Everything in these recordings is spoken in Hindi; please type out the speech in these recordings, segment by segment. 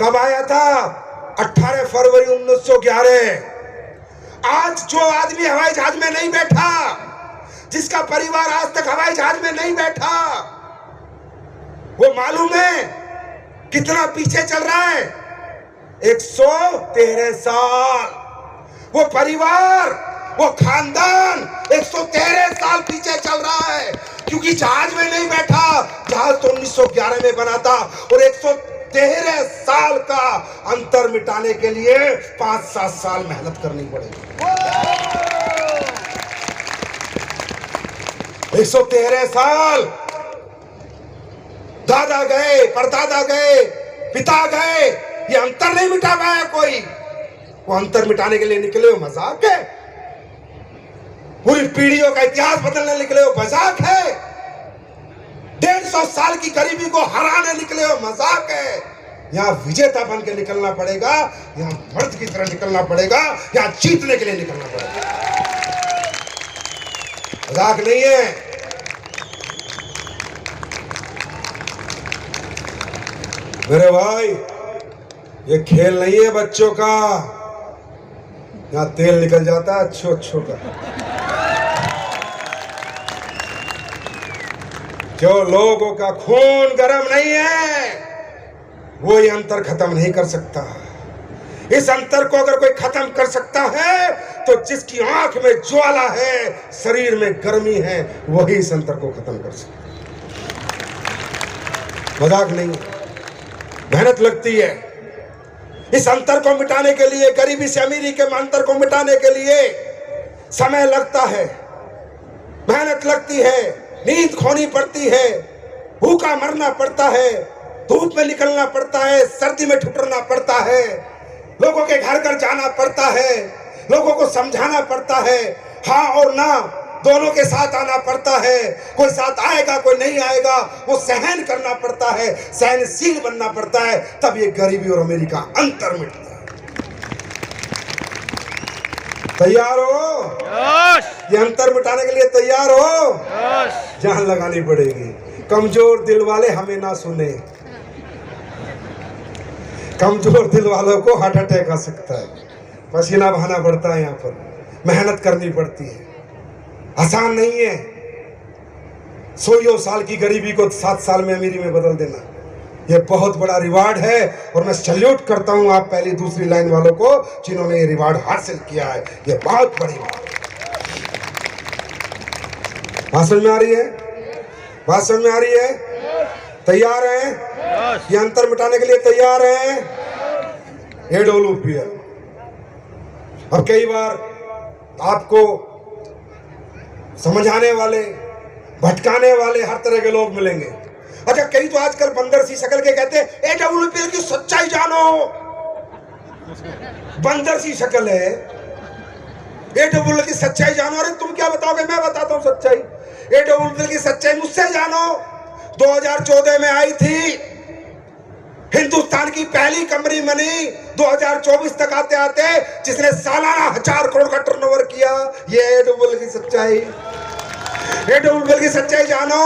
कब आया था? 18 फरवरी 1911। आज जो आदमी हवाई जहाज में नहीं बैठा, जिसका परिवार आज तक हवाई जहाज में नहीं बैठा, वो मालूम है कितना पीछे चल रहा है? 113 साल। वो परिवार, वो खानदान 113 साल पीछे चल रहा है, क्योंकि जहाज में नहीं बैठा। जहाज तो 1911 में बना था, और 113 साल का अंतर मिटाने के लिए 5-7 साल मेहनत करनी पड़ेगी। 113 साल। दादा गए, परदादा गए, पिता गए, ये अंतर नहीं मिटा पाया कोई। वो अंतर मिटाने के लिए निकले हो, मजाक है? पूरी पीढ़ियों का इतिहास बदलने निकले हो, मजाक है? 150 साल की गरीबी को हराने निकले हो, मजाक है? यहाँ विजेता बन के निकलना पड़ेगा, यहाँ मर्द की तरह निकलना पड़ेगा, यहाँ जीतने के लिए निकलना पड़ेगा, मजाक नहीं है। मेरे भाई, ये खेल नहीं है बच्चों का, यहाँ तेल निकल जाता है अच्छो का। जो लोगों का खून गर्म नहीं है, वो ये अंतर खत्म नहीं कर सकता। इस अंतर को अगर कोई खत्म कर सकता है, तो जिसकी आंख में ज्वाला है, शरीर में गर्मी है, वही इस अंतर को खत्म कर सकता है। मजाक नहीं, मेहनत लगती है इस अंतर को मिटाने के लिए। गरीबी से अमीरी के अंतर को मिटाने के लिए समय लगता है, मेहनत लगती है, नींद खोनी पड़ती है, भूखा मरना पड़ता है, धूप में निकलना पड़ता है, सर्दी में ठुकरना पड़ता है, लोगों के घर घर जाना पड़ता है, लोगों को समझाना पड़ता है, हाँ और ना दोनों के साथ आना पड़ता है। कोई साथ आएगा, कोई नहीं आएगा, वो सहन करना पड़ता है, सहनशील बनना पड़ता है, तब ये गरीबी और अमीरी का अंतर मिटता है। तैयार हो? ये अंतर मिटाने के लिए तैयार हो? जान लगानी पड़ेगी। कमजोर दिल वाले हमें ना सुने। कमजोर दिल वालों को हार्ट अटैक आ सकता है, पसीना बहाना पड़ता है, यहाँ पर मेहनत करनी पड़ती है, आसान नहीं है। 100 साल की गरीबी को 7 साल में अमीरी में बदल देना, ये बहुत बड़ा रिवार्ड है। और मैं सैल्यूट करता हूं आप पहली दूसरी लाइन वालों को, जिन्होंने ये रिवार्ड हासिल किया है। ये बहुत बड़ी बात। बात समझ में आ रही है? बात समझ में आ रही है? तैयार हैं? ये अंतर मिटाने के लिए तैयार हैं? AWPL। अब कई बार आपको समझाने वाले, भटकाने वाले हर तरह के लोग मिलेंगे। अच्छा, कई तो आजकल बंदर सी शक्ल के कहते हैं AWPL की सच्चाई जानो। बंदर सी शक्ल है, AWPL की सच्चाई जानो। अरे तुम क्या बताओगे, मैं बताता हूं सच्चाई। AWPL की सच्चाई मुझसे जानो। 2014 में आई थी, हिंदुस्तान की पहली कंपनी बनी। 2024 तक आते आते जिसने सालाना 1000 करोड़ का टर्नओवर किया, ये AWPL की सच्चाई। AWPL की सच्चाई जानो।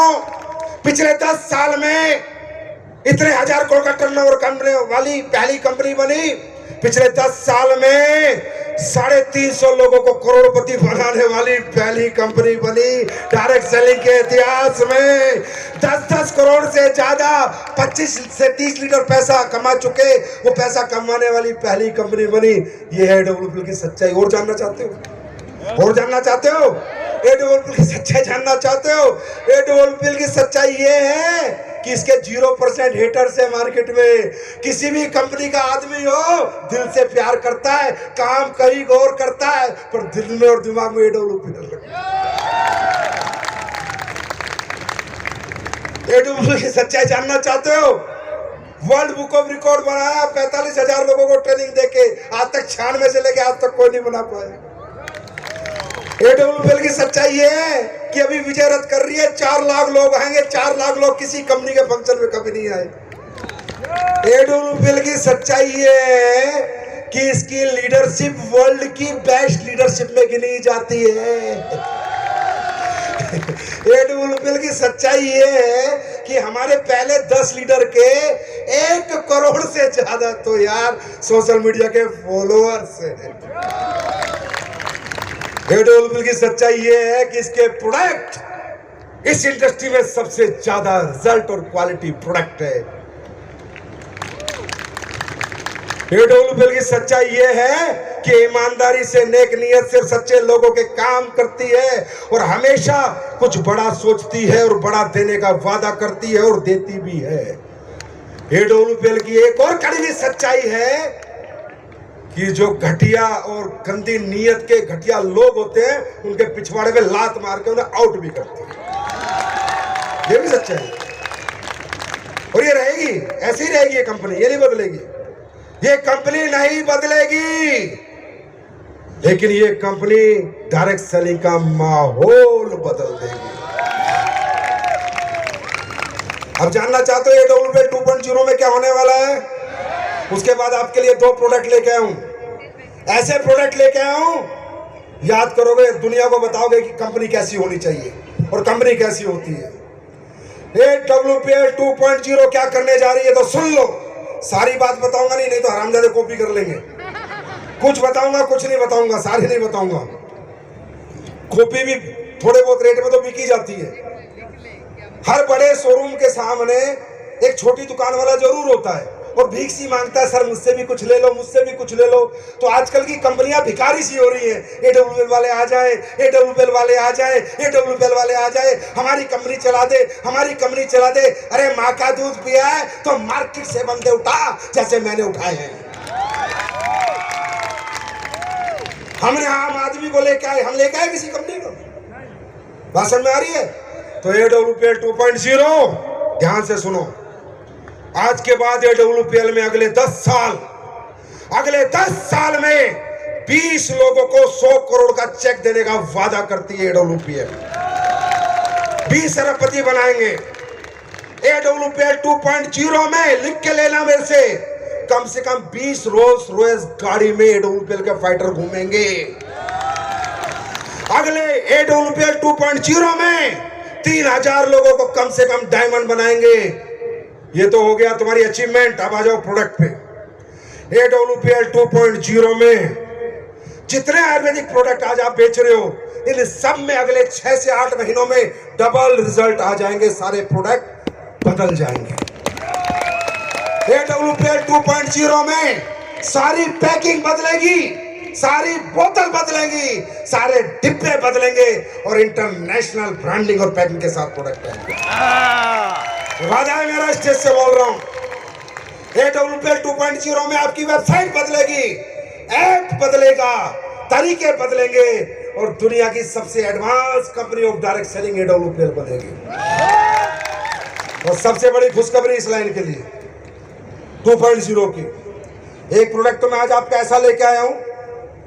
पिछले 10 साल में इतने 1000 करोड़ का टर्नओवर करने वाली पहली कंपनी बनी। पिछले 10 साल में 350 लोगों को करोड़पति बनाने वाली पहली कंपनी बनी। डायरेक्ट सेलिंग के इतिहास में 10-10 करोड़ से ज्यादा 25 से 30 लीटर पैसा कमा चुके, वो पैसा कमाने वाली पहली कंपनी बनी। ये है AWPL की सच्चाई। और जानना चाहते हो? और जानना चाहते हो? AWPL की सच्चाई जानना चाहते हो? AWPL की सच्चाई ये है कि इसके 0% हेटर्स है मार्केट में। किसी भी कंपनी का आदमी हो, दिल से प्यार करता है, काम कहीं और करता है, पर दिल में और दिमाग में AWPL AWPL की सच्चाई जानना चाहते हो? वर्ल्ड बुक ऑफ रिकॉर्ड बनाया 45,000 लोगों को ट्रेनिंग देके, आज तक 96 से लेके आज तक कोई नहीं बना पाया। AWPL की सच्चाई ये है कि अभी विजय रथ कर रही है, 4 लाख लोग आएंगे। 4 लाख लोग किसी कंपनी के फंक्शन में कभी नहीं आए। AWPL की सच्चाई ये है कि इसकी लीडरशिप वर्ल्ड की बेस्ट लीडरशिप में गिनी जाती है। एडब्ल्यूपीएल की सच्चाई ये है कि हमारे पहले 10 लीडर के 1 करोड़ से ज्यादा तो यार सोशल मीडिया के फॉलोअर्स हैं। एडब्ल्यूपीएल की सच्चाई ये है कि इसके प्रोडक्ट इस इंडस्ट्री में सबसे ज्यादा रिजल्ट और क्वालिटी प्रोडक्ट है। एडब्ल्यूपीएल की सच्चाई ये है कि ईमानदारी से, नेक नियत से, सच्चे लोगों के काम करती है और हमेशा कुछ बड़ा सोचती है और बड़ा देने का वादा करती है और देती भी है। एडब्ल्यूपीएल की एक और कड़वी सच्चाई है कि जो घटिया और गंदी नीयत के घटिया लोग होते हैं उनके पिछवाड़े में लात मार के उन्हें आउट भी करती है। ये भी सच्चाई है और ये रहेगी, ऐसी ही रहेगी ये कंपनी, ये नहीं बदलेगी। ये कंपनी नहीं बदलेगी, लेकिन ये कंपनी डायरेक्ट सेलिंग का माहौल बदल देगी। अब जानना चाहते हो एडब्ल्यूपीएल 2.0 में क्या होने वाला है? उसके बाद आपके लिए 2 प्रोडक्ट लेके आया हूं, ऐसे प्रोडक्ट लेके आया हूं, याद करोगे, दुनिया को बताओगे कि कंपनी कैसी होनी चाहिए और कंपनी कैसी होती है। एडब्ल्यूपीएल 2.0 क्या करने जा रही है तो सुन लो। सारी बात बताऊंगा नहीं तो हरामजादे कॉपी कर लेंगे। कुछ बताऊंगा, कुछ नहीं बताऊंगा, सारी नहीं बताऊंगा। कॉपी भी थोड़े बहुत रेट में तो बिकी जाती है। हर बड़े शोरूम के सामने एक छोटी दुकान वाला जरूर होता है और भीख सी मांगता है, सर मुझसे भी कुछ ले लो, मुझसे भी कुछ ले लो। तो आजकल की कंपनियां भिखारी सी हो रही हैं। एडब्ल्यूपीएल वाले आ जाए, एडब्ल्यूपीएल वाले आ जाए, एडब्ल्यूपीएल वाले आ जाए, हमारी कंपनी चला दे, हमारी कंपनी चला दे। अरे माँ का दूध पिया है तो मार्केट से बंदे उठा जैसे मैंने उठाए हैं। हमने आम आदमी को लेके आए, हम लेके आए किसी कंपनी को? भाषण में आ रही है? तो एडब्ल्यूपीएल 2.0 ध्यान से सुनो। आज के बाद एडब्ल्यूपीएल में अगले 10 साल में 20 लोगों को 100 करोड़ का चेक देने का वादा करती है एडब्ल्यूपीएल। 20 अरबपति बनाएंगे। एडब्ल्यूपीएल 2.0 में लिख के लेना मेरे से कम 20 रोल्स रॉयस गाड़ी में एडब्ल्यूपीएल के फाइटर घूमेंगे। अगले एडब्ल्यूपीएल 2.0 में 3000 लोगों को कम से कम डायमंड बनाएंगे। ये तो हो गया तुम्हारी अचीवमेंट। अब आ जाओ प्रोडक्ट पे। एडब्ल्यूपीएल 2.0 में जितने आयुर्वेदिक प्रोडक्ट आज आप बेच रहे हो, इन सब में अगले 6 से 8 महीनों में डबल रिजल्ट आ जाएंगे। सारे प्रोडक्ट बदल जाएंगे। एडब्ल्यूपीएल 2.0 में सारी पैकिंग बदलेगी, सारी बोतल बदलेंगी, सारे डिब्बे बदलेंगे और इंटरनेशनल ब्रांडिंग और पैकिंग के साथ प्रोडक्ट आएंगे। वादा है मेरा, स्टेज से बोल रहा हूं। एडब्ल्यूपीएल 2.0 में आपकी वेबसाइट बदलेगी, ऐप बदलेगा, तरीके बदलेंगे और दुनिया की सबसे advance company of direct selling AWPL बनेगी। और सबसे बड़ी खुशखबरी इस लाइन के लिए 2.0 की एक प्रोडक्ट तो मैं आज आपका ऐसा लेके आया हूं,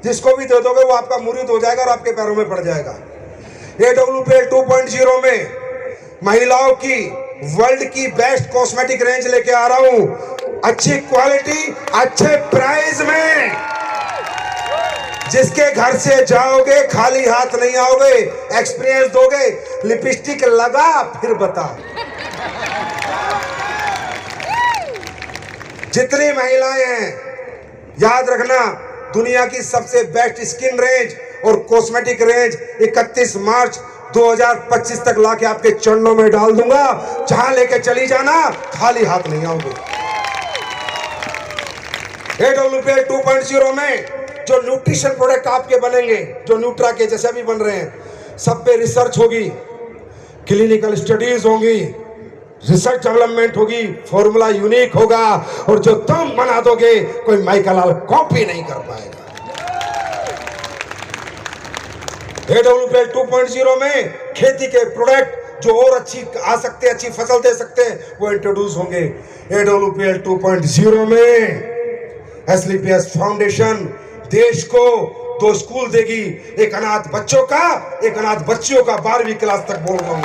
जिसको भी दे दोगे वो आपका मुरीद हो जाएगा और आपके पैरों में पड़ जाएगा। एडब्ल्यूपीएल 2.0 में महिलाओं की वर्ल्ड की बेस्ट कॉस्मेटिक रेंज लेके आ रहा हूं, अच्छी क्वालिटी, अच्छे प्राइस में, जिसके घर से जाओगे खाली हाथ नहीं आओगे, एक्सपीरियंस दोगे। लिपस्टिक लगा फिर बता। जितनी महिलाएं हैं, याद रखना, दुनिया की सबसे बेस्ट स्किन रेंज और कॉस्मेटिक रेंज 31 मार्च 2025 तक लाके आपके चरणों में डाल दूंगा। जहां लेके चली जाना, खाली हाथ नहीं आओगे। एडब्ल्यूपीएल 2.0 में जो न्यूट्रिशन प्रोडक्ट आपके बनेंगे, जो न्यूट्रा के जैसे भी बन रहे हैं, सब पे रिसर्च होगी, क्लिनिकल स्टडीज होंगी, रिसर्च डेवलपमेंट होगी, फॉर्मूला यूनिक होगा और जो तुम बना दोगे कोई माइकल लाल कॉपी नहीं कर पाएगा। एडब्ल्यूपीएल 2.0 में खेती के प्रोडक्ट जो और अच्छी आ सकते हैं, अच्छी फसल दे सकते हैं, वो इंट्रोड्यूस होंगे। एडब्ल्यूपीएल 2.0 में एसलीपीएस फाउंडेशन देश को 2 स्कूल देगी, एक अनाथ बच्चों का, एक अनाथ बच्चियों का। 12वीं क्लास तक बोल रहा हूं,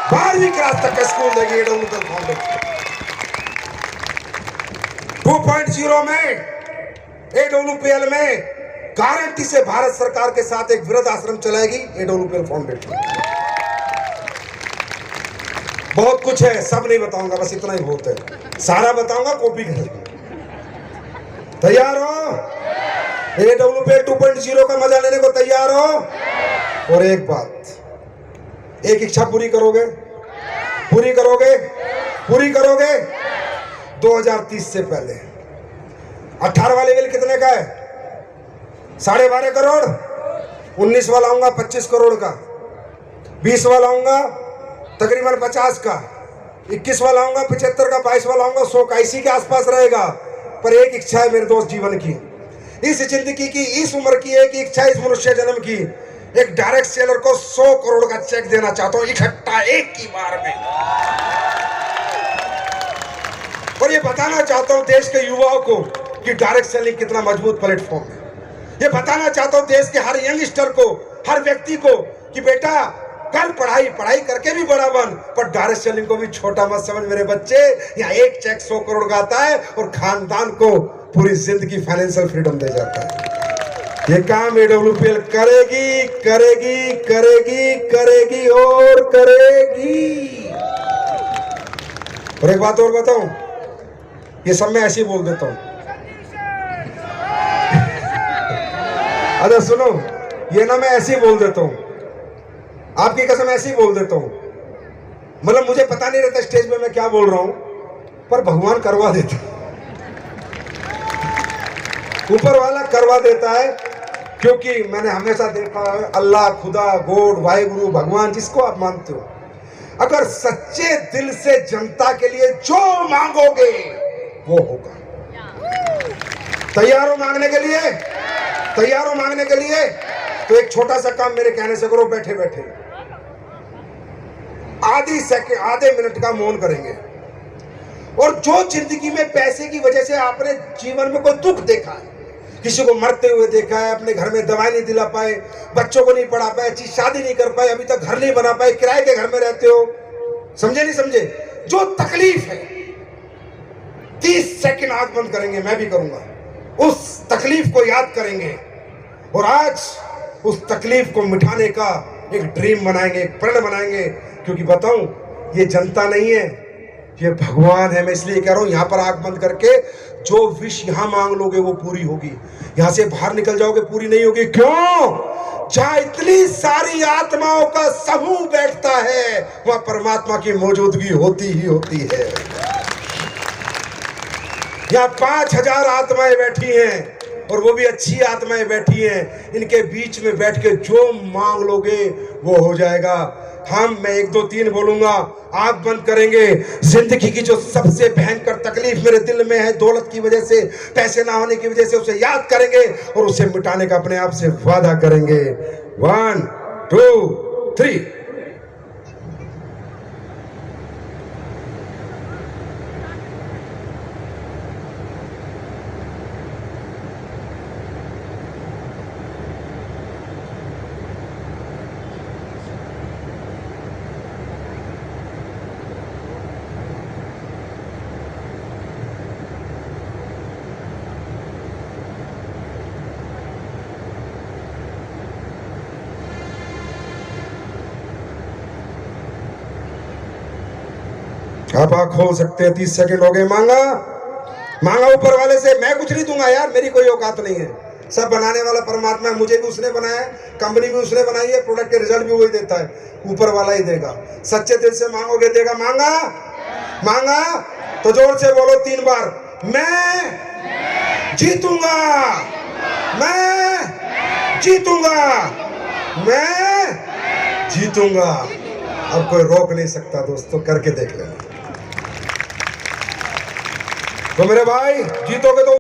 12वीं क्लास तक का स्कूल देगी एडब्ल्यूपीएल फाउंडेशन। 2.0 में एडब्ल्यूपीएल में गारंटी से भारत सरकार के साथ एक वृद्ध आश्रम चलाएगी एडब्ल्यूपीएल फाउंडेशन। बहुत कुछ है, सब नहीं बताऊंगा, बस इतना ही बहुत है। सारा बताऊंगा, कॉपी कर लेंगे। तैयार हो? AWPL 2.0 का मजा लेने को तैयार हो? और एक बात, एक इच्छा पूरी करोगे? पूरी करोगे? पूरी करोगे? 2030 से पहले 18वां लेवल कितने का है? 12.5 करोड़। 19वां लाऊंगा 25 करोड़ का। 20वां लाऊंगा तकरीबन 50 का। 21वां लाऊंगा 75 का। 22वां लाऊंगा 100 का। इसी के आसपास रहेगा। पर एक इच्छा है मेरे दोस्त जीवन की, इस जिंदगी की, इस उम्र की एक इच्छा, इस मनुष्य जन्म की, एक डायरेक्ट सेलर को 100 करोड़ का चेक देना चाहता हूं इकट्ठा, एक की बार में। और ये बताना चाहता हूं देश के युवाओं को कि डायरेक्ट सेलिंग कितना मजबूत प्लेटफॉर्म है। ये बताना चाहता हूं देश के हर यंगस्टर को, हर व्यक्ति को कि बेटा कर पढ़ाई, पढ़ाई करके भी बड़ा बन, पर डायरेक्ट सेलिंग को भी छोटा मत समझ मेरे बच्चे। यहाँ एक चेक 100 करोड़ का आता है और खानदान को पूरी जिंदगी फाइनेंशियल फ्रीडम दे जाता है। ये काम AWPL करेगी, करेगी, करेगी, करेगी और करेगी। और एक बात और बताऊं, ये सब मैं ऐसे ही बोल देता हूं। अच्छा सुनो, ये ना मैं ऐसे ही बोल देता हूं, आपकी कसम ऐसे ही बोल देता हूं। मतलब मुझे पता नहीं रहता स्टेज पे मैं क्या बोल रहा हूं, पर भगवान करवा देता है, ऊपर वाला करवा देता है। क्योंकि मैंने हमेशा देखा है, अल्लाह, खुदा, गॉड, वाहिगुरु, भगवान, जिसको आप मानते हो, अगर सच्चे दिल से जनता के लिए जो मांगोगे वो होगा। तैयार हो मांगने के लिए? तैयार हो मांगने के लिए? तो एक छोटा सा काम मेरे कहने से करो, बैठे बैठे आधे मिनट का मौन करेंगे। और जो जिंदगी में पैसे की वजह से आपने जीवन में कोई दुख देखा है, किसी को मरते हुए देखा है, अपने घर में दवाई नहीं दिला पाए, बच्चों को नहीं पढ़ा पाए, अच्छी शादी नहीं कर पाए, अभी तक घर नहीं बना पाए, किराए के घर में रहते हो, समझे नहीं समझे? जो तकलीफ है, 30 सेकंड आंख बंद करेंगे, मैं भी करूंगा, उस तकलीफ को याद करेंगे और आज उस तकलीफ को मिटाने का एक ड्रीम बनाएंगे, एक प्रण बनाएंगे। क्योंकि बताऊं, ये जनता नहीं है, ये भगवान है। मैं इसलिए कह रहा हूं, यहां पर आंख बंद करके जो विश यहां मांग लोगे वो पूरी होगी। यहां से बाहर निकल जाओगे, पूरी नहीं होगी। क्यों? जहां इतनी सारी आत्माओं का समूह बैठता है, वहां परमात्मा की मौजूदगी होती ही होती है। यहाँ 5000 आत्माएं बैठी हैं और वो भी अच्छी आत्माएं बैठी हैं। इनके बीच में बैठ के जो मांग लोगे वो हो जाएगा। मैं 1 2 3 बोलूंगा, आंख बंद करेंगे। जिंदगी की जो सबसे भयंकर तकलीफ मेरे दिल में है, दौलत की वजह से, पैसे ना होने की वजह से, उसे याद करेंगे और उसे मिटाने का अपने आप से वादा करेंगे। 1 2 3। आप आँख खोल सकते हैं। 30 सेकंड हो गए। मांगा मांगा ऊपर वाले से, मैं कुछ नहीं दूंगा यार, मेरी कोई औकात नहीं है। सब बनाने वाला परमात्मा है, मुझे भी उसने बनाया है, कंपनी भी उसने बनाई है, प्रोडक्ट के रिजल्ट भी वही देता है, ऊपर वाला ही देगा। सच्चे दिल से मांगोगे देगा। मांगा मांगा तो जोर से बोलो 3 बार, मैं जीतूंगा, मैं जीतूंगा, मैं जीतूंगा। अब कोई रोक नहीं सकता दोस्तों, करके देख लेना। तो मेरे भाई जीतोगे तो